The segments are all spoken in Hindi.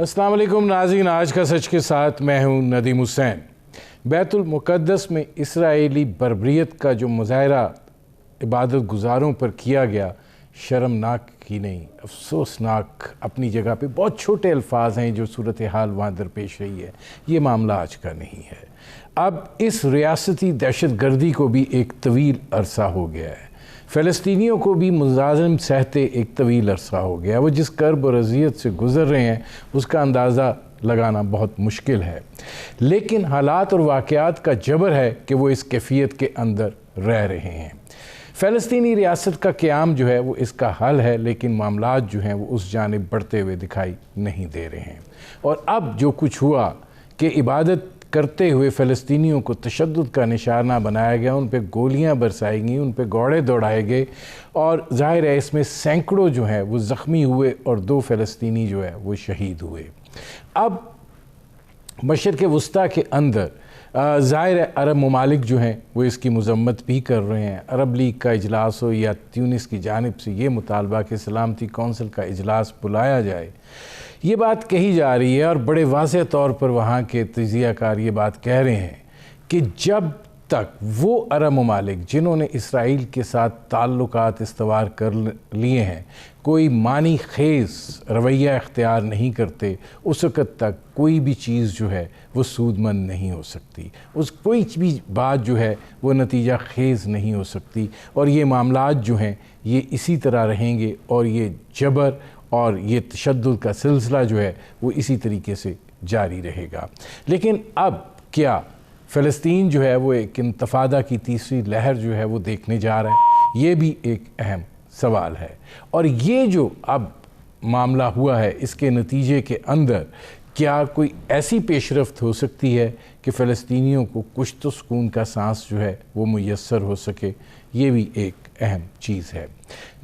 अस्सलाम वालेकुम नाज़रीन, आज का सच के साथ मैं हूं नदीम हुसैन। बैतुल मुक़द्दस में इसराइली बर्बरियत का जो मुज़ाहरा इबादत गुज़ारों पर किया गया, शर्मनाक ही नहीं अफसोसनाक अपनी जगह पे। बहुत छोटे अल्फाज हैं जो सूरत हाल वहाँ दरपेश रही है। ये मामला आज का नहीं है। अब इस रियासती दहशत गर्दी को भी एक तवील अरसा हो गया है, फ़लस्तीनियों को भी मुलाज़िम सहते एक तवील अरसा हो गया। वो जिस कर्ब और अज़ियत से गुज़र रहे हैं उसका अंदाज़ा लगाना बहुत मुश्किल है, लेकिन हालात और वाक़यात का जबर है कि वो इस कैफियत के अंदर रह रहे हैं। फ़लस्तीनी रियासत का क़याम जो है वो इसका हल है, लेकिन मामलात जो हैं वो उस जानिब बढ़ते हुए दिखाई नहीं दे रहे हैं। और अब जो कुछ हुआ कि इबादत करते हुए फ़लस्तीनियों को तशद्दुद का निशाना बनाया गया, उन पर गोलियां बरसाई गई, उन पर घोड़े दौड़ाए गए, और ज़ाहिर है इसमें सैकड़ों जो हैं वो ज़ख्मी हुए और 2 फ़लस्तीनी जो है वो शहीद हुए। अब मशरिक़ वस्ता के अंदर ज़ाहिर है अरब ममालिक जो हैं वो इसकी मज़म्मत भी कर रहे हैं। अरब लीग का इजलास हो या ट्यूनिस की जानिब से ये मुतालबा कि सलामती कौंसिल का इजलास बुलाया जाए, ये बात कही जा रही है। और बड़े वाज़ेह तौर पर वहाँ के तजियाकार ये बात कह रहे हैं कि जब तक वो अरब ममालिक जिन्होंने इसराइल के साथ ताल्लुकात इस्तवार कर लिए हैं कोई मानी खेज़ रवैया इख्तियार नहीं करते, उस वक़्त तक कोई भी चीज़ जो है वो सूदमंद नहीं हो सकती, उस कोई भी बात जो है वो नतीजा खेज़ नहीं हो सकती। और ये मामलात जो हैं ये इसी तरह रहेंगे और ये जबर और ये तशद्दुद का सिलसिला जो है वो इसी तरीके से जारी रहेगा। लेकिन अब क्या फ़लस्तीन जो है वो एक इंतफादा की तीसरी लहर जो है वो देखने जा रहा है, ये भी एक अहम सवाल है। और ये जो अब मामला हुआ है इसके नतीजे के अंदर क्या कोई ऐसी पेशरफ्त हो सकती है कि फ़लस्तीनियों को कुछ तो सुकून का सांस जो है वो मुयस्सर हो सके, ये भी एक अहम चीज़ है।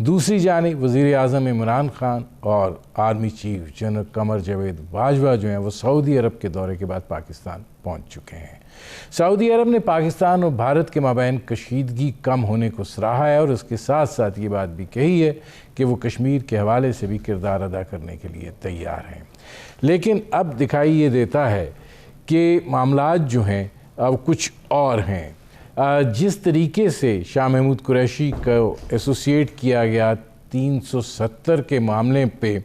दूसरी जानिब वज़ीर आज़म इमरान ख़ान और army chief general Qamar Javed Bajwa जो हैं वो सऊदी अरब के दौरे के बाद पाकिस्तान पहुंच चुके हैं। सऊदी अरब ने पाकिस्तान और भारत के माबैन कशीदगी कम होने को सराहा है और उसके साथ साथ ये बात भी कही है कि वो कश्मीर के हवाले से भी किरदार अदा करने के लिए तैयार हैं। लेकिन अब दिखाई ये देता है कि मामलात जो हैं अब कुछ और हैं। जिस तरीके से शाह महमूद कुरैशी को एसोसिएट किया गया 370 के मामले पे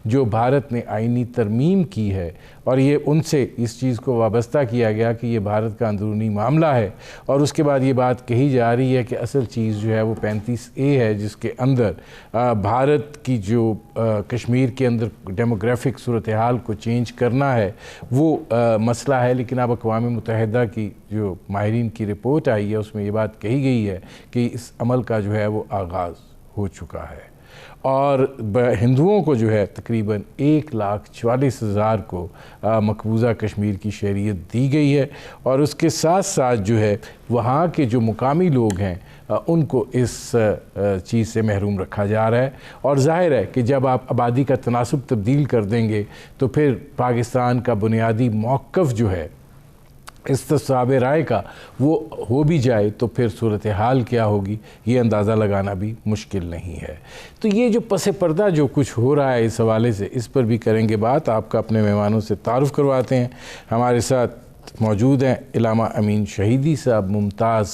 जो भारत ने आईनी तरमीम की है और ये उनसे इस चीज़ को वाबस्ता किया गया कि ये भारत का अंदरूनी मामला है, और उसके बाद ये बात कही जा रही है कि असल चीज़ जो है वो 35A है जिसके अंदर भारत की जो कश्मीर के अंदर डेमोग्राफिक सूरत हाल को चेंज करना है वो मसला है। लेकिन अब अक़वाम मुत्तहिदा की जो माहिरीन की रिपोर्ट आई है उसमें ये बात कही गई है कि इस अमल का जो है वो आगाज़ हो चुका है और हिंदुओं को जो है तकरीबन 1,44,000 को मकबूजा कश्मीर की शहरियत दी गई है। और उसके साथ साथ जो है वहाँ के जो मुकामी लोग हैं उनको इस चीज़ से महरूम रखा जा रहा है। और ज़ाहिर है कि जब आप आबादी का तनासुब तब्दील कर देंगे तो फिर पाकिस्तान का बुनियादी मौक़िफ़ जो है इस्तिसाब राय का वो हो भी जाए तो फिर सूरत हाल क्या होगी ये अंदाज़ा लगाना भी मुश्किल नहीं है। तो ये जो पस पर्दा जो कुछ हो रहा है इस हवाले से, इस पर भी करेंगे बात। आपका अपने मेहमानों से तारुफ़ करवाते हैं। हमारे साथ मौजूद हैं इलामा अमीन शहीदी साहब, मुमताज़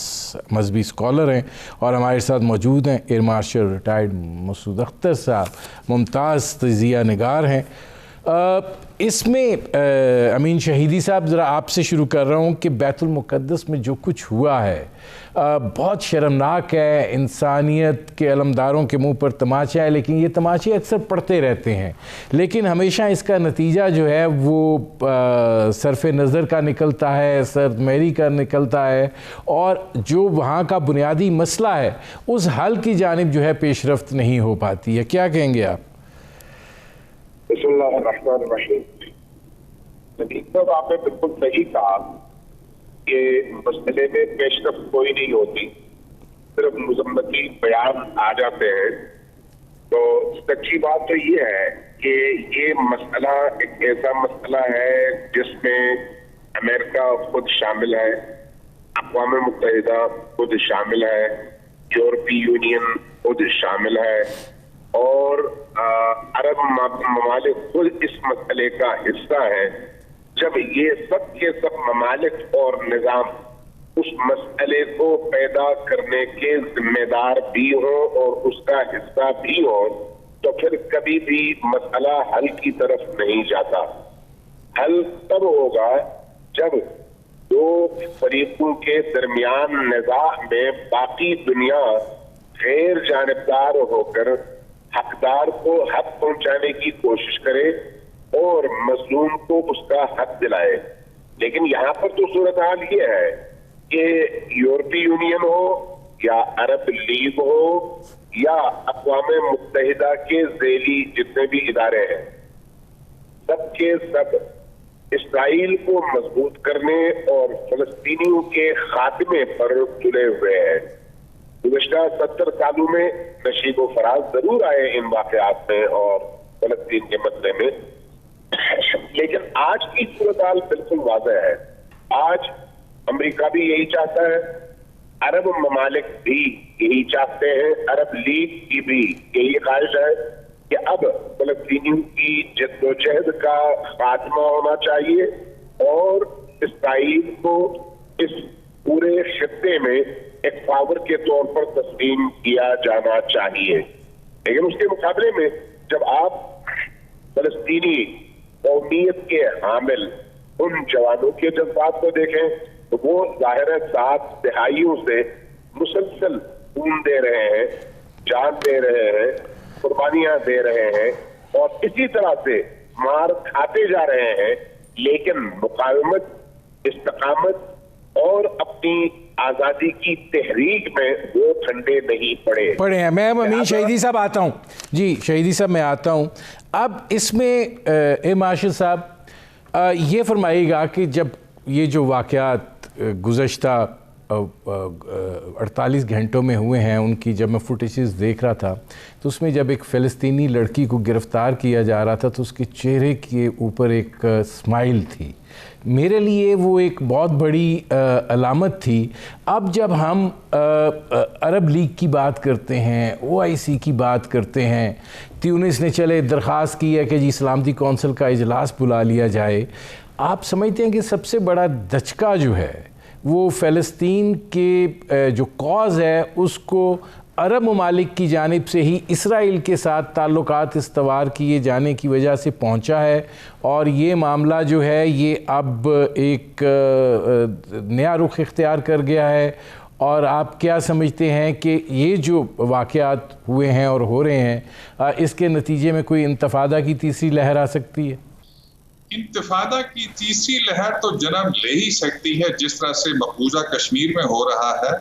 मजहबी स्कॉलर हैं, और हमारे साथ मौजूद हैं air marshal retired Masood Akhtar साहब, मुमताज़ तजिया निगार हैं। इसमें अमीन शहीदी साहब ज़रा आपसे शुरू कर रहा हूँ कि बैतुल मुक़द्दस में जो कुछ हुआ है बहुत शर्मनाक है। इंसानियत के अलमदारों के मुंह पर तमाचा है, लेकिन ये तमाचे अक्सर पड़ते रहते हैं, लेकिन हमेशा इसका नतीजा जो है वो सरफ़ नज़र का निकलता है, सरमैरी का निकलता है, और जो वहाँ का बुनियादी मसला है उस हल की जानिब जो है पेशरफ्त नहीं हो पाती है। क्या कहेंगे आप? आपने बिल्कुल सही कहा कि मसले में पेशरफ्त कोई नहीं होती, सिर्फ मुज़म्मती बयान आ जाते हैं। तो सच्ची बात तो ये है कि ये मसला एक ऐसा मसला है जिसमें अमेरिका खुद शामिल है, अक़वाम मुत्तहिदा खुद शामिल है, यूरोपीय यूनियन खुद शामिल है, और अरब अरब ममालिक खुद इस मसले का हिस्सा है, जब ये सब के सब ममालिक और निजाम उस मसले को पैदा करने के जिम्मेदार भी हों और उसका हिस्सा भी हो, तो फिर कभी भी मसला हल की तरफ नहीं जाता। हल तब होगा जब दो फरीकों के दरमियान निज़ा में बाकी दुनिया गैर जानिबदार होकर हकदार को हक पहुंचाने की कोशिश करे और मजलूम को उसका हक दिलाए। लेकिन यहाँ पर तो सूरत हाल ये है कि यूरोपीय यूनियन हो या अरब लीग हो या अक़वाम मुत्तहिदा के ज़ैली जितने भी इदारे हैं, सबके सब इसराइल को मजबूत करने और फलस्तीनियों के खात्मे पर तुले हुए हैं। गुज़श्ता 70 सालों में नशीबो फराज जरूर आए इन वाक़यात में और फलस्तीन के मसले में, लेकिन आज की सूरत हाल बिल्कुल वाज़ेह है। आज अमेरिका भी यही चाहता है, अरब ममालिक भी यही चाहते हैं, अरब लीग की भी यही ख्वाहिश है कि अब फलस्तीनियों की जद्दोजहद का खात्मा होना चाहिए और इसराइल को इस पूरे खित्ते में एक पावर के तौर पर तस्लीम किया जाना चाहिए। लेकिन उसके मुकाबले में जब आप फलस्तीनी कौमियत के हामिल उन जवानों के जज्बात को देखें तो वो जाहिर है 7 दहाइयों से मुसलसल खून दे रहे हैं, जान दे रहे हैं, कुर्बानियां दे रहे हैं और इसी तरह से मार खाते जा रहे हैं, लेकिन मुकावमत, इस्तकामत और अपनी आजादी की तहरीक में वो ठंडे नहीं पड़े हैं। मैं अमीन शहीदी साहब आता हूँ जी, शहीदी साहब मैं आता हूँ। अब इसमें मार्शल साहब ये फरमाइएगा कि जब ये जो वाक़यात गुज़श्ता 48 घंटों में हुए हैं उनकी, जब मैं फुटेजेस देख रहा था तो उसमें जब एक फ़लस्तीनी लड़की को गिरफ़्तार किया जा रहा था तो उसके चेहरे के ऊपर एक स्माइल थी। मेरे लिए वो एक बहुत बड़ी अलामत थी। अब जब हम अरब लीग की बात करते हैं, OIC की बात करते हैं, ट्यूनिस ने चले दरख्वास्त की है कि जी सलामती कौंसिल का इजलास बुला लिया जाए। आप समझते हैं कि सबसे बड़ा दचका जो है वो फ़लस्तीन के जो कॉज़ है उसको अरब ममालिक की जानिब से ही इसराइल के साथ ताल्लुकात इस्तवार किए जाने की वजह से पहुंचा है और ये मामला जो है ये अब एक नया रुख इख्तियार कर गया है। और आप क्या समझते हैं कि ये जो वाक़यात हुए हैं और हो रहे हैं इसके नतीजे में कोई इंतफादा की तीसरी लहर आ सकती है? इंतफादा की तीसरी लहर तो जन्म ले ही सकती है जिस तरह से मकबूजा कश्मीर में हो रहा है,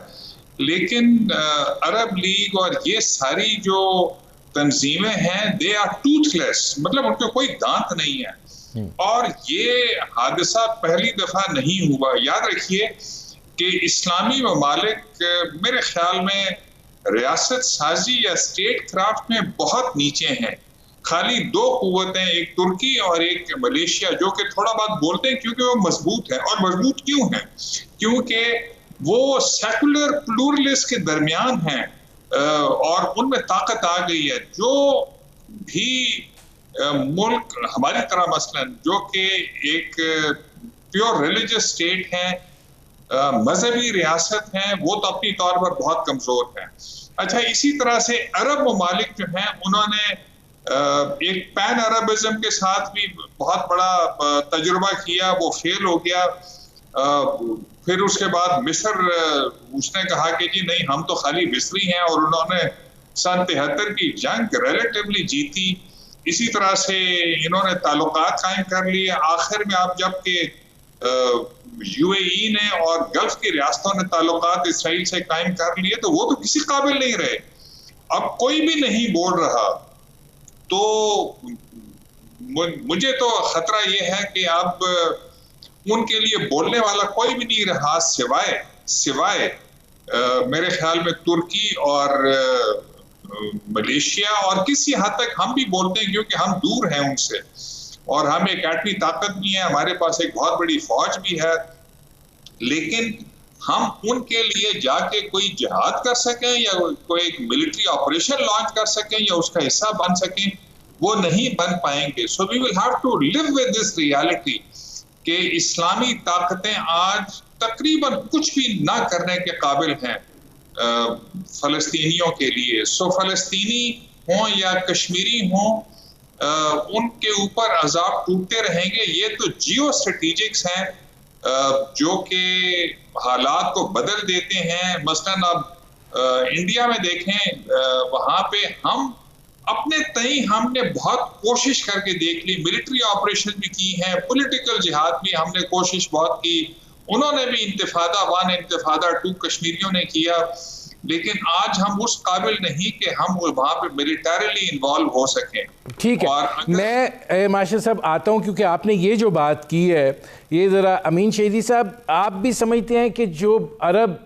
लेकिन अरब लीग और ये सारी जो तंजीमें हैं दे आर टूथलेस, मतलब उनके कोई दांत नहीं है। और ये हादसा पहली दफा नहीं हुआ। याद रखिए कि इस्लामी ममालिक मेरे ख्याल में रियासत साजी या स्टेट क्राफ्ट में बहुत नीचे हैं। खाली 2 कुव्वतें, एक तुर्की और एक मलेशिया, जो कि थोड़ा बहुत बोलते हैं क्योंकि वो मजबूत है। और मजबूत क्यों है? क्योंकि वो सेकुलर प्लूरलिस्ट के दरमियान हैं और उनमें ताकत आ गई है। जो भी मुल्क हमारी तरह मसलन जो कि एक प्योर रिलीजियस स्टेट है, मजहबी रियासत है, वो तो अपनी तौर पर बहुत कमजोर है। अच्छा, इसी तरह से अरब ममालिक जो हैं उन्होंने एक पैन अरबिज्म के साथ भी बहुत बड़ा तजुर्बा किया, वो फेल हो गया। फिर उसके बाद मिस्र, उसने कहा कि जी नहीं हम तो खाली मिस्री हैं, और उन्होंने सन 73 की जंग रिलेटिवली जीती। इसी तरह से इन्होंने ताल्लुकात कायम कर लिए। आखिर में आप जबकि UAE ने और गल्फ की रियासतों ने ताल्लुकात इसराइल से कायम कर लिए तो वो तो किसी काबिल नहीं रहे। अब कोई भी नहीं बोल रहा, तो मुझे तो खतरा ये है कि अब उनके लिए बोलने वाला कोई भी नहीं रहा सिवाय मेरे ख्याल में तुर्की और मलेशिया, और किसी हद तक हम भी बोलते हैं क्योंकि हम दूर हैं उनसे और हम एक एटमी ताकत भी है, हमारे पास एक बहुत बड़ी फौज भी है। लेकिन हम उनके लिए जाके कोई जिहाद कर सकें या कोई एक मिलिट्री ऑपरेशन लॉन्च कर सकें या उसका हिस्सा बन सकें, वो नहीं बन पाएंगे। So we will have to live with this reality कि इस्लामी ताकतें आज तकरीबन कुछ भी ना करने के काबिल हैं फलस्तीनियों के लिए। सो फलस्तीनी हों या कश्मीरी हों, उनके ऊपर अजाब टूटते रहेंगे। ये तो जियो स्ट्रेटेजिक्स हैं जो कि हालात को बदल देते हैं। मसलन अब इंडिया में देखें, वहां पे हम अपने तई हमने बहुत कोशिश करके देख ली, मिलिट्री ऑपरेशन भी की हैं, पॉलिटिकल जिहाद भी हमने कोशिश बहुत की। उन्होंने भी इंतिफादा 1 इंतिफादा 2 कश्मीरियों ने किया, लेकिन आज हम उस काबिल नहीं कि हम वहां पे मिलिटरीली इन्वॉल्व हो सकें। ठीक है, मैं माशर साहब आता हूं, क्योंकि आपने ये जो बात की है ये ज़रा अमीन शहीदी साहब, आप भी समझते हैं कि जो अरब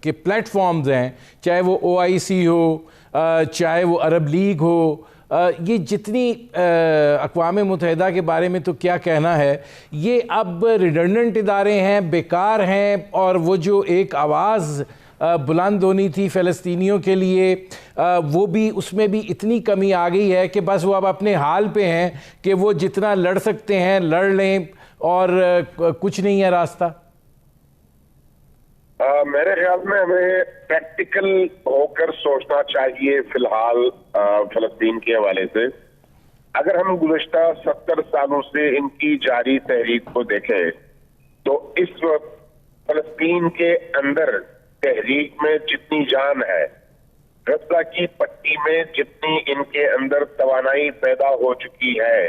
के प्लेटफॉर्म्स हैं, चाहे वो OIC हो, चाहे वो अरब लीग हो, ये जितनी अक़वाम मुत्तहिदा के बारे में तो क्या कहना है, ये अब रिडंडेंट इदारे हैं, बेकार हैं, और वो जो एक आवाज़ बुलंद होनी थी फ़लस्तीनियों के लिए, वो भी, उसमें भी इतनी कमी आ गई है कि बस वो अब अपने हाल पे हैं कि वो जितना लड़ सकते हैं लड़ लें और कुछ नहीं है रास्ता। मेरे ख्याल में हमें प्रैक्टिकल होकर सोचना चाहिए फिलहाल फलस्तीन के हवाले से। अगर हम गुज़श्ता 70 सालों से इनकी जारी तहरीक को देखें तो इस वक्त फलस्तीन के अंदर तहरीक में जितनी जान है, गज़ा की पट्टी में जितनी इनके अंदर तवानाई पैदा हो चुकी है,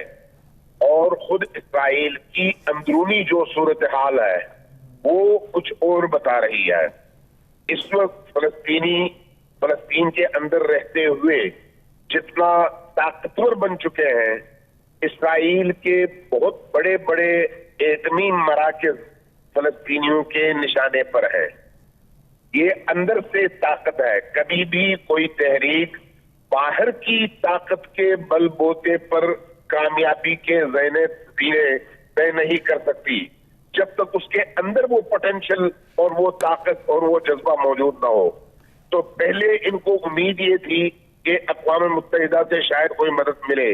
और खुद इस्राइल की अंदरूनी जो सूरत हाल है वो कुछ और बता रही है। इस वक्त फलस्तीन के अंदर रहते हुए जितना ताकतवर बन चुके हैं, इस्राइल के बहुत बड़े बड़े एतमीन मराकज़ फलस्तीनियों के निशाने पर है। ये अंदर से ताकत है। कभी भी कोई तहरीक बाहर की ताकत के बलबूते पर कामयाबी के ज़हने तय नहीं कर सकती जब तक उसके अंदर वो पोटेंशियल और वो ताकत और वो जज्बा मौजूद ना हो। तो पहले इनको उम्मीद ये थी कि अक़वाम मुत्तहिदा से शायद कोई मदद मिले,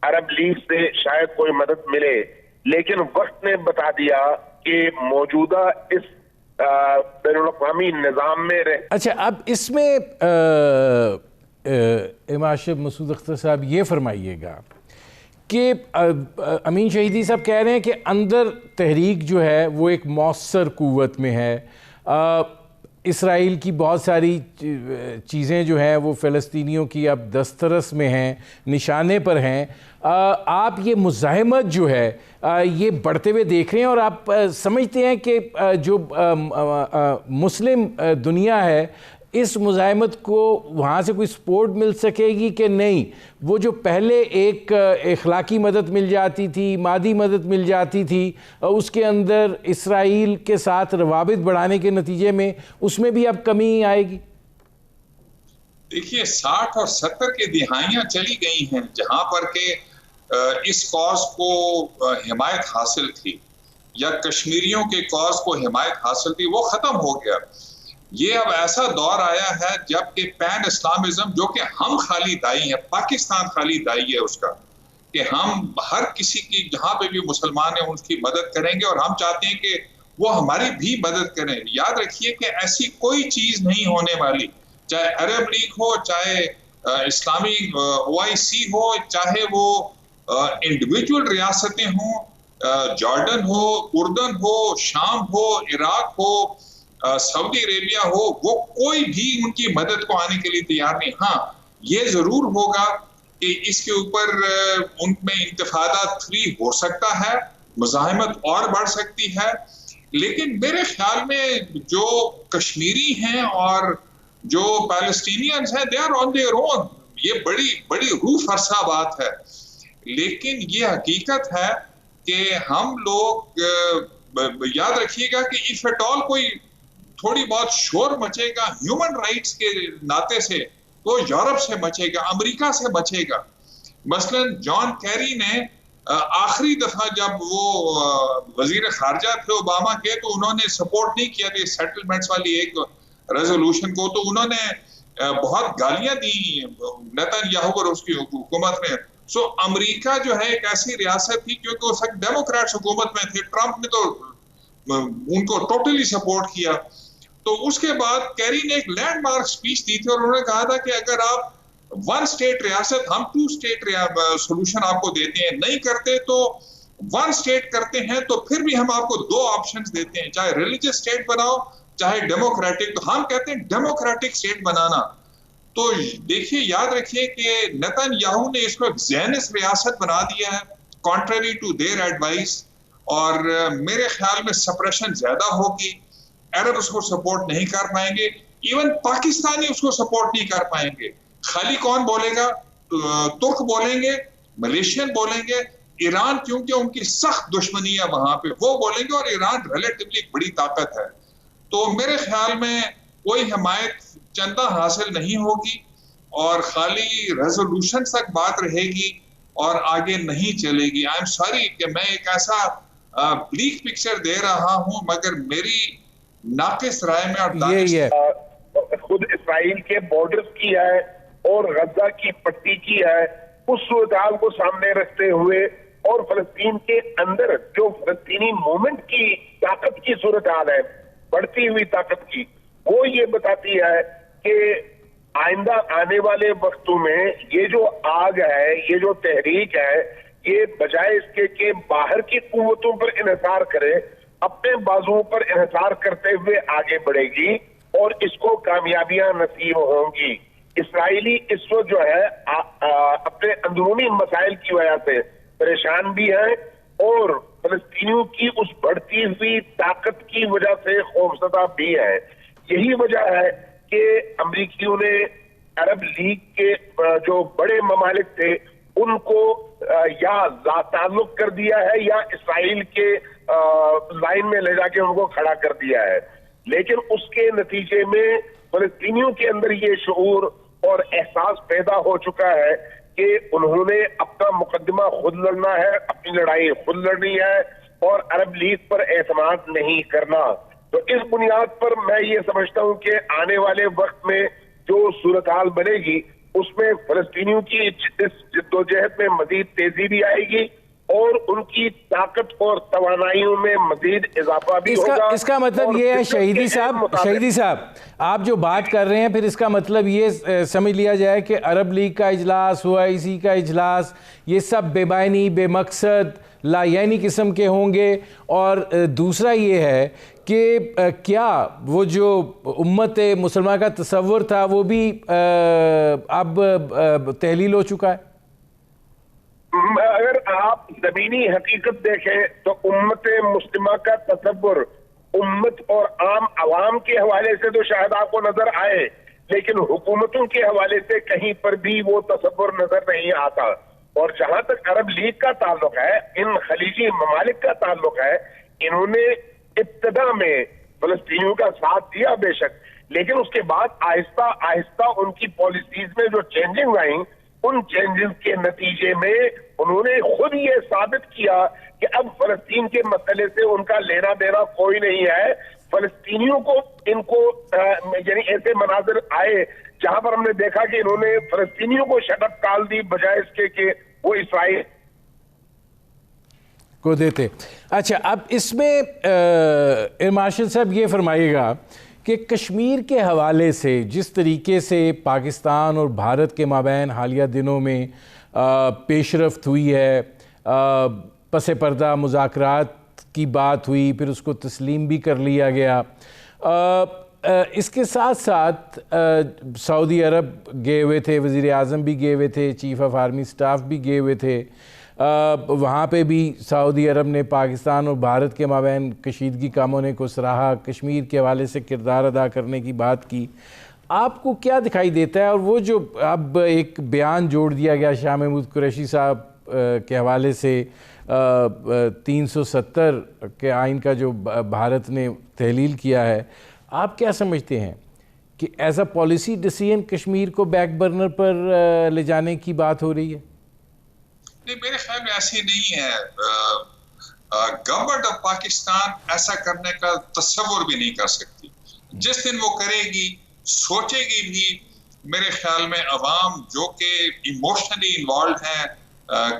अरब लीग से शायद कोई मदद मिले, लेकिन वक्त ने बता दिया कि मौजूदा इस बैनुल-अक़वामी निज़ाम में अच्छा, अब इसमें इमाम मसूद अख्तर साहब ये फरमाइएगा कि अमीन शहीदी साहब कह रहे हैं कि अंदर तहरीक जो है वो एक मौसर क़ुव्वत में है। इसराइल की बहुत सारी चीज़ें जो हैं वो फ़लस्तीनियों की अब दस्तरस में हैं, निशाने पर हैं। आप ये मुज़ाहमत जो है ये बढ़ते हुए देख रहे हैं, और आप समझते हैं कि जो मुस्लिम दुनिया है, इस मुज़ाहमत को वहाँ से कोई सपोर्ट मिल सकेगी कि नहीं? वो जो पहले एक इखलाकी मदद मिल जाती थी, मादी मदद मिल जाती थी, उसके अंदर इसराइल के साथ रवाबित बढ़ाने के नतीजे में उसमें भी अब कमी आएगी। देखिए, 60 और 70 की दिहाइयाँ चली गई हैं जहाँ पर के इस कॉज को हिमायत हासिल थी, या कश्मीरियों के कॉज को हिमायत हासिल थी, वो ख़त्म हो गया। ये अब ऐसा दौर आया है जबकि पैन इस्लामिज्म, जो कि हम खाली दाई हैं, पाकिस्तान खाली दाई है उसका, कि हम हर किसी की जहां पे भी मुसलमान है उसकी मदद करेंगे, और हम चाहते हैं कि वो हमारी भी मदद करें। याद रखिए कि ऐसी कोई चीज नहीं होने वाली, चाहे अरब लीग हो, चाहे इस्लामी OIC हो, चाहे वो इंडिविजुअल रियासतें हों, जॉर्डन हो, उर्दन हो, शाम हो, इराक हो, सऊदी अरेबिया हो, वो कोई भी उनकी मदद को आने के लिए तैयार नहीं। हाँ, ये जरूर होगा कि इसके ऊपर उनमें इंतिफादा 3 हो सकता है, मुज़ाहमत और बढ़ सकती है, लेकिन मेरे ख्याल में जो कश्मीरी हैं और जो पैलेस्टीनियंस हैं, they are on their own. ये बड़ी बड़ी रूह फरसा बात है, लेकिन ये हकीकत है कि हम लोग याद रखिएगा कि इफ एट ऑल कोई थोड़ी बहुत शोर मचेगा ह्यूमन राइट्स के नाते से, तो यूरोप से मचेगा, अमेरिका से मचेगा। मसलन जॉन कैरी ने आखिरी दफा जब वो वजीर खारजा थे ओबामा के, तो उन्होंने सपोर्ट नहीं किया थी सेटलमेंट्स वाली एक रेजोल्यूशन को, तो उन्होंने बहुत गालियां दी नेतन्याहू और उसकी हुकूमत ने। सो अमेरिका जो है एक ऐसी रियासत थी, क्योंकि उस वक्त डेमोक्रेट्स हुकूमत में थे, ट्रंप ने तो उनको टोटली सपोर्ट किया। तो उसके बाद कैरी ने एक लैंडमार्क स्पीच दी थी और उन्होंने कहा था कि अगर आप वन स्टेट रियासत, हम टू स्टेट सोल्यूशन आपको देते हैं, नहीं करते तो वन स्टेट करते हैं, तो फिर भी हम आपको दो ऑप्शंस देते हैं, चाहे रिलीजियस स्टेट बनाओ चाहे डेमोक्रेटिक। तो हम कहते हैं डेमोक्रेटिक स्टेट बनाना। तो देखिए, याद रखिए कि नेतन्याहू ने इसको एक ज़ियनिस्ट रियासत बना दिया है, कॉन्ट्ररी टू देयर एडवाइस। और मेरे ख्याल में सप्रेशन ज्यादा होगी, अरब उसको सपोर्ट नहीं कर पाएंगे, इवन पाकिस्तानी उसको सपोर्ट नहीं कर पाएंगे। खाली कौन बोलेगा? तुर्क बोलेंगे, मलेशियन बोलेंगे, ईरान, क्योंकि उनकी सख्त दुश्मनी है वहां पे, वो बोलेंगे, और ईरान रिलेटिवली एक बड़ी ताकत है। तो मेरे ख्याल में कोई हमायत चंदा हासिल नहीं होगी और खाली रेजोल्यूशन तक बात रहेगी और आगे नहीं चलेगी। आई एम सॉरी कि मैं एक ऐसा ब्लीक पिक्चर दे रहा हूं, मगर मेरी नाकिस राय में और खुद इस्राइल के बॉर्डर्स की है और गजा की पट्टी की है, उस सूरत को सामने रखते हुए और फलस्तीन के अंदर जो फलस्तीनी मूवमेंट की ताकत की सूरत हाल है, बढ़ती हुई ताकत की, वो ये बताती है कि आइंदा आने वाले वक्तों में ये जो आग है, ये जो तहरीक है, ये बजाय इसके कि बाहर की कुव्वतों पर इन्हिसार करे, अपने बाजुओं पर इन्हिसार करते हुए आगे बढ़ेगी और इसको कामयाबियां नसीब होंगी। इसराइली इस वक्त जो है अपने अंदरूनी मसाइल की वजह से परेशान भी है और फलस्तीनियों की उस बढ़ती हुई ताकत की वजह से खौफजदा भी है। यही वजह है कि अमरीकियों ने अरब लीग के जो बड़े ममालिक थे उनको या ताल्लुक कर दिया है या इसराइल के लाइन में ले जाके उनको खड़ा कर दिया है। लेकिन उसके नतीजे में फलस्तीनियों के अंदर ये शऊर और एहसास पैदा हो चुका है कि उन्होंने अपना मुकदमा खुद लड़ना है, अपनी लड़ाई खुद लड़नी है और अरब लीग पर एतमाद नहीं करना। तो इस बुनियाद पर मैं ये समझता हूं कि आने वाले वक्त में जो सूरत हाल बनेगी उसमें फलस्तीनियों की इस जिद्दोजहद में मजीद तेजी भी आएगी और उनकी ताकत और तवानाइयों में मजीद इजाफा भी होगा। इसका मतलब ये है शहीदी साहब, आप जो बात कर रहे हैं, फिर इसका मतलब ये समझ लिया जाए कि अरब लीग का इजलास हुआ, इसी का इजलास, ये सब बेबानी बेमकसद लायानी किस्म के होंगे। और दूसरा ये है कि क्या वो जो उम्मत मुसलमान का तसव्वुर था वो भी अब तहलील हो चुका है? अगर आप ज़मीनी हकीकत देखें तो उम्मत मुस्लिमा का तसव्वुर उम्मत और आम आवाम के हवाले से तो शायद आपको नजर आए, लेकिन हुकूमतों के हवाले से कहीं पर भी वो तसव्वुर नजर नहीं आता। और जहां तक अरब लीग का ताल्लुक है, इन खलीजी ममालिक का ताल्लुक है, इन्होंने इब्तदा में फलस्तीनियों का साथ दिया बेशक, लेकिन उसके बाद आहिस्ता आहिस्ता उनकी पॉलिसीज में जो चेंजिंग आई, उन चेंजेस के नतीजे में उन्होंने खुद ये साबित किया कि अब फलस्तीन के मसले से उनका लेना देना कोई नहीं है। फलस्तीनियों को इनको यानी ऐसे मनाजिर आए जहां पर हमने देखा कि इन्होंने फलस्तीनियों को शटअप कॉल दी बजाय इसके कि वो इसराइल को देते। अच्छा, अब इसमें एयर मार्शल साहब ये फरमाइएगा कि कश्मीर के हवाले से जिस तरीके से पाकिस्तान और भारत के माबैन हालिया दिनों में पेशरफ्त हुई है, पस पर्दा मुज़ाकरात की बात हुई, फिर उसको तस्लीम भी कर लिया गया, इसके साथ साथ सऊदी अरब गए हुए थे, वज़ीर आज़म भी गए हुए थे, चीफ़ ऑफ आर्मी स्टाफ भी गए हुए थे, वहाँ पे भी सऊदी अरब ने पाकिस्तान और भारत के माबैन कशीदगी का होने को सराहा, कश्मीर के हवाले से किरदार अदा करने की बात की। आपको क्या दिखाई देता है? और वो जो अब एक बयान जोड़ दिया गया शाह महमूद कुरैशी साहब के हवाले से 370 के आइन का जो भारत ने तहलील किया है, आप क्या समझते हैं कि as a policy decision Kashmir को बैक बर्नर पर ले जाने की बात हो रही है? नहीं, मेरे ख्याल में ऐसी नहीं है। गवर्नमेंट ऑफ पाकिस्तान ऐसा करने का तस्वुर भी नहीं कर सकती। जिस दिन वो करेगी, सोचेगी भी मेरे ख्याल में अवाम जो कि इमोशनली इन्वॉल्व हैं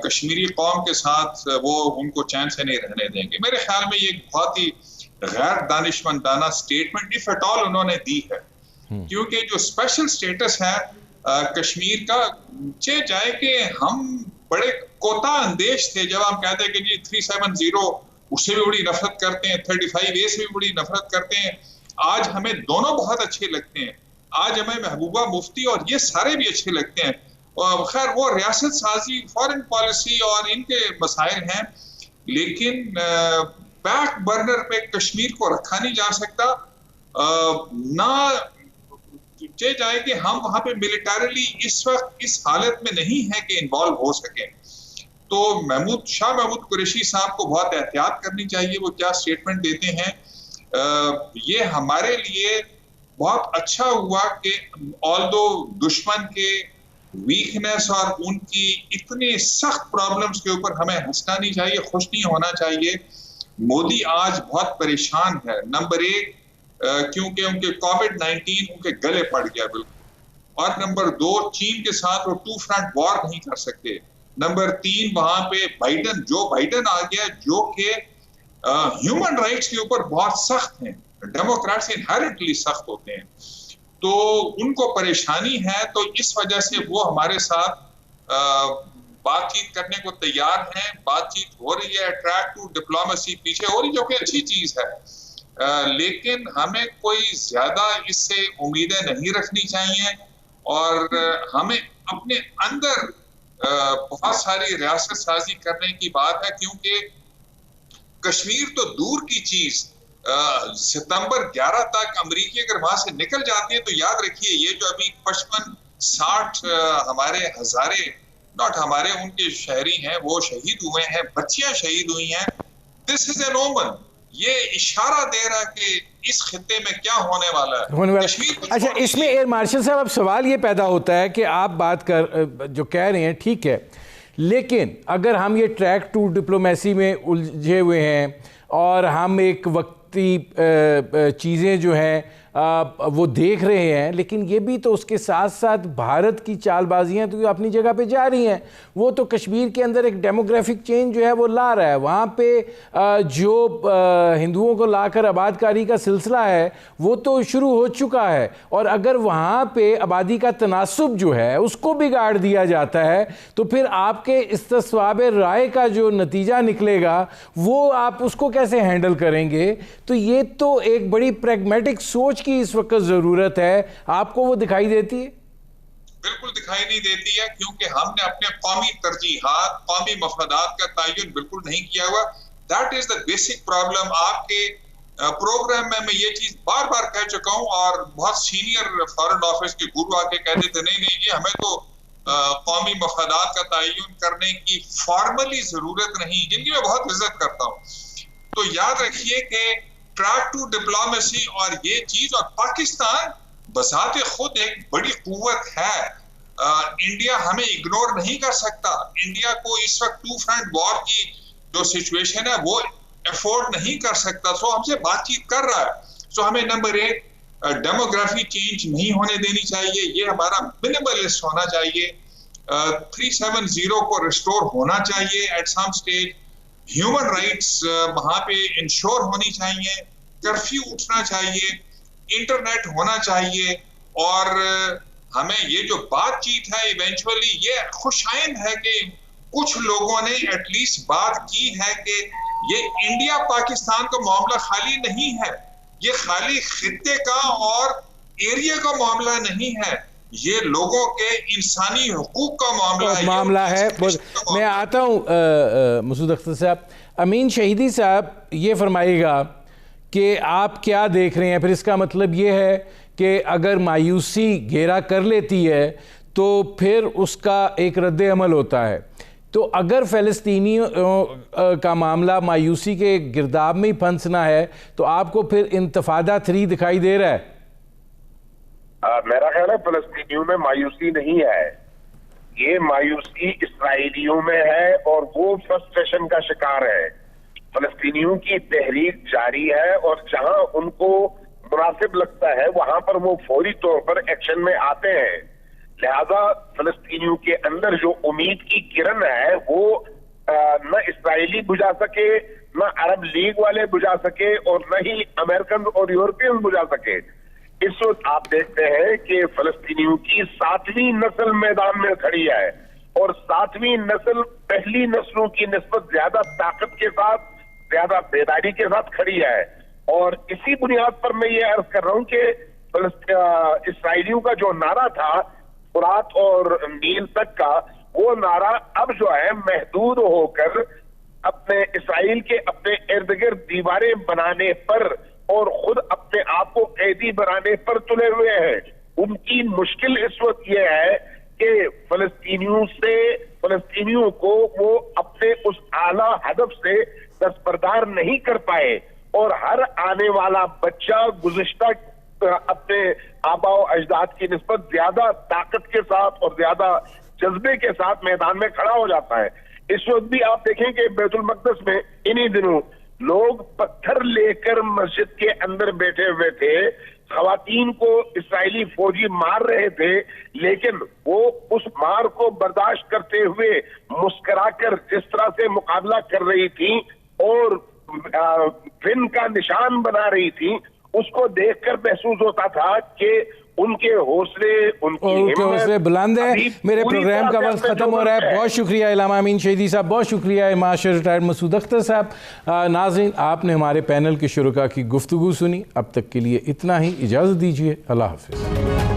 कश्मीरी कौम के साथ, वो उनको चैन से नहीं रहने देंगे। मेरे ख्याल में ये बहुत ही गैर दानिशमंदाना स्टेटमेंट इफ एट ऑल उन्होंने दी है, क्योंकि जो स्पेशल स्टेटस है कश्मीर का, चे जाए कि हम बड़े कोता अंदेश थे जब हम कहते हैं कि जी 370 उससे भी बड़ी नफरत करते हैं, 35A से भी बड़ी नफरत करते हैं। आज हमें दोनों बहुत अच्छे लगते हैं, आज हमें महबूबा मुफ्ती और ये सारे भी अच्छे लगते हैं। खैर वो रियासत साजी, फॉरेन पॉलिसी और इनके मसाइल हैं, लेकिन बैक बर्नर पे कश्मीर को रखा नहीं जा सकता। ना चे जाए कि हम वहां पे मिलिटरीली इस वक्त इस हालत में नहीं है कि इन्वॉल्व हो सके। तो शाह महमूद कुरैशी साहब को बहुत एहतियात करनी चाहिए वो क्या स्टेटमेंट देते हैं। ये हमारे लिए बहुत अच्छा हुआ कि ऑल्दो दुश्मन के वीकनेस और उनकी इतने सख्त प्रॉब्लम्स के ऊपर हमें हंसना नहीं चाहिए, खुश नहीं होना चाहिए। मोदी आज बहुत परेशान है, नंबर 1 क्योंकि उनके कोविड-19 उनके गले पड़ गया बिल्कुल, और नंबर 2 चीन के साथ वो 2 फ्रंट वॉर नहीं कर सकते। नंबर 3 वहां पे जो बाइडन आ गया जो कि ह्यूमन राइट्स के ऊपर बहुत सख्त हैं, डेमोक्रेट्स इनहेरेंटली सख्त होते हैं, तो उनको परेशानी है। तो इस वजह से वो हमारे साथ बातचीत करने को तैयार हैं, बातचीत हो रही है, अट्रैक्ट टू डिप्लोमेसी पीछे हो रही, जो कि अच्छी चीज है। लेकिन हमें कोई ज्यादा इससे उम्मीदें नहीं रखनी चाहिए, और हमें अपने अंदर बहुत सारी रियासत साजी करने की बात है, क्योंकि कश्मीर तो दूर की चीज, सितंबर 11 तक अमेरिकी अगर वहां से निकल जाती है तो याद रखिए ये जो अभी 55-60 हमारे हजारे, नॉट हमारे, उनके शहरी हैं वो शहीद हुए हैं, बच्चियां शहीद हुई हैं। दिस इज एन ओमन, ये इशारा दे रहा है कि इस खित्ते में क्या होने वाला है। अच्छा, इसमें एयर मार्शल साहब अब सवाल ये पैदा होता है कि आप बात कर जो कह रहे हैं ठीक है, लेकिन अगर हम ये ट्रैक टू डिप्लोमेसी में उलझे हुए हैं और हम एक वक्ती चीज़ें जो हैं वो देख रहे हैं, लेकिन ये भी तो उसके साथ साथ भारत की चालबाजियां तो अपनी जगह पे जा रही हैं। वो तो कश्मीर के अंदर एक डेमोग्राफिक चेंज जो है वो ला रहा है, वहाँ पे जो हिंदुओं को लाकर आबादकारी का सिलसिला है वो तो शुरू हो चुका है, और अगर वहाँ पे आबादी का तनासुब जो है उसको बिगाड़ दिया जाता है तो फिर आपके इस्तिस्वाब राय का जो नतीजा निकलेगा वो आप उसको कैसे हैंडल करेंगे। तो ये तो एक बड़ी प्रैग्मेटिक सोच की इस वक्त जरूरत है, आपको वो दिखाई देती है? बिल्कुल दिखाई नहीं देती है, क्योंकि हमने अपने कौमी तरजीहात, कौमी मफादात का तयन बिल्कुल नहीं किया हुआ। That is the basic problem. आपके प्रोग्राम में मैं ये चीज बार बार कह चुका हूं, और बहुत सीनियर फॉरेन ऑफिस के गुरु आके कह देते नहीं ये हमें तो कौमी मफादात का तयन करने की फॉर्मली जरूरत नहीं, जिनकी मैं बहुत इज्जत करता हूं। तो याद रखिए कि ट्रैक टू डिप्लोमेसी और ये चीज, और पाकिस्तान बजाते खुद एक बड़ी कुव्वत है, इंडिया हमें इग्नोर नहीं कर सकता। इंडिया को इस वक्त 2 फ्रंट वॉर की जो सिचुएशन है वो अफोर्ड नहीं कर सकता, सो हमसे बातचीत कर रहा है। सो हमें नंबर 1 डेमोग्राफी चेंज नहीं होने देनी चाहिए, ये हमारा मिनिमलिस्ट होना चाहिए। 370 को रिस्टोर होना चाहिए at some stage. Human rights वहां पे इंश्योर होनी चाहिए, कर्फ्यू उठना चाहिए, इंटरनेट होना चाहिए, और हमें ये जो बातचीत है इवेंचुअली ये खुशाइंद है कि कुछ लोगों ने एटलीस्ट बात की है कि ये इंडिया पाकिस्तान का मामला खाली नहीं है, ये खाली खित्ते का और एरिया का मामला नहीं है, ये लोगों के इंसानी हुकूक का मामला है। मैं आता हूँ मसूद अख्तर साहब। अमीन शहीदी साहब ये फरमाइएगा कि आप क्या देख रहे हैं, फिर इसका मतलब ये है कि अगर मायूसी घेरा कर लेती है तो फिर उसका एक रद्द अमल होता है। तो अगर फ़लस्तीनियों का मामला मायूसी के गिरदाब में ही फंसना है तो आपको फिर इंतफादा 3 दिखाई दे रहा है? मेरा ख्याल है फलस्तीनियों में मायूसी नहीं है, ये मायूसी इसराइलियों में है, और वो फ्रस्ट्रेशन का शिकार है। फलस्तीनियों की तहरीक जारी है, और जहां उनको मुनासिब लगता है वहां पर वो फौरी तौर पर एक्शन में आते हैं। लिहाजा फलस्तीनियों के अंदर जो उम्मीद की किरण है वो न इसराइली बुझा सके, न अरब लीग वाले बुझा सके और न ही अमेरिकन और यूरोपियन बुझा सके। इस वक्त आप देखते हैं कि फलस्तीनियों की 7वीं नस्ल मैदान में खड़ी है और 7वीं नस्ल पहली नस्लों की निस्बत ज्यादा ताकत के साथ, ज्यादा बेदारी के साथ खड़ी है। और इसी बुनियाद पर मैं ये अर्ज कर रहा हूं कि इसराइलियों का जो नारा था फुरात और नील तक का, वो नारा अब जो है महदूद होकर अपने इसराइल के अपने इर्द गिर्द दीवारें बनाने पर और खुद अपने आप को कैदी बनाने पर तुले हुए हैं। उनकी मुश्किल इस वक्त यह है कि फलस्तीनियों को वो अपने उस आला हदफ से दस्तबरदार नहीं कर पाए और हर आने वाला बच्चा गुज़िश्ता अपने आबाओ अजदाद की निस्बत ज्यादा ताकत के साथ और ज्यादा जज्बे के साथ मैदान में खड़ा हो जाता है। इस वक्त भी आप देखें कि बैतुल मक़दस में इन्हीं दिनों लोग पत्थर लेकर मस्जिद के अंदर बैठे हुए थे, खवातीन को इस्राएली फौजी मार रहे थे, लेकिन वो उस मार को बर्दाश्त करते हुए मुस्कुराकर जिस तरह से मुकाबला कर रही थी और फिन का निशान बना रही थी, उसको देखकर महसूस होता था कि उनके हौसले बुलंद है। मेरे प्रोग्राम का वक्त खत्म हो रहा है। बहुत शुक्रिया इलामा अमीन शहीदी साहब, बहुत शुक्रिया मास्टर रिटायर्ड मसूद अख्तर साहब। नाज़रीन, आपने हमारे पैनल के शुरुका की गुफ्तगू सुनी। अब तक के लिए इतना ही, इजाज़त दीजिए। अल्लाह हाफ़िज़।